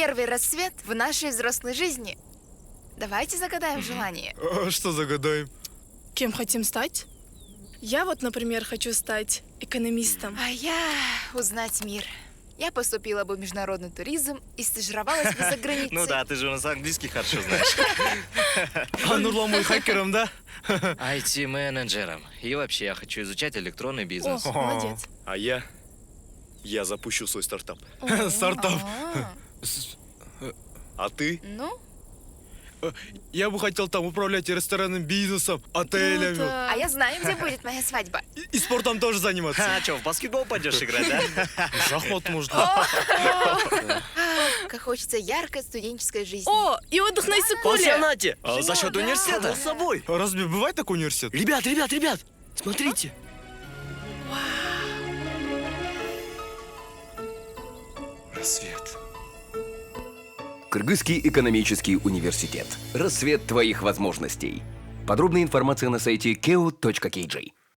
первый рассвет в нашей взрослой жизни. Давайте загадаем желание. А что загадаем? Кем хотим стать? Я вот, например, хочу стать экономистом. А я узнать мир. Я поступила бы в международный туризм и стажировалась бы за границей. Ну да, ты же у нас английский хорошо знаешь. А ну мой хакером, да? IT-менеджером. И вообще, я хочу изучать электронный бизнес. О, молодец. А я запущу свой стартап. Стартап. А, А ты? Ну, Я бы хотел там управлять и ресторанным бизнесом, отелями. Круто. а я знаю, где будет моя свадьба. И спортом тоже заниматься. А что, в баскетбол пойдешь играть, да? В шахмат можно. Как хочется яркой студенческой жизни. О, и отдых на Иссык-Куле. Пансионате! За счет да. университета. Само собой. Разве бывает такой университет? Ребят, смотрите. Рассвет. Кыргызский экономический университет. Рассвет твоих возможностей. Подробная информация на сайте keu.kj.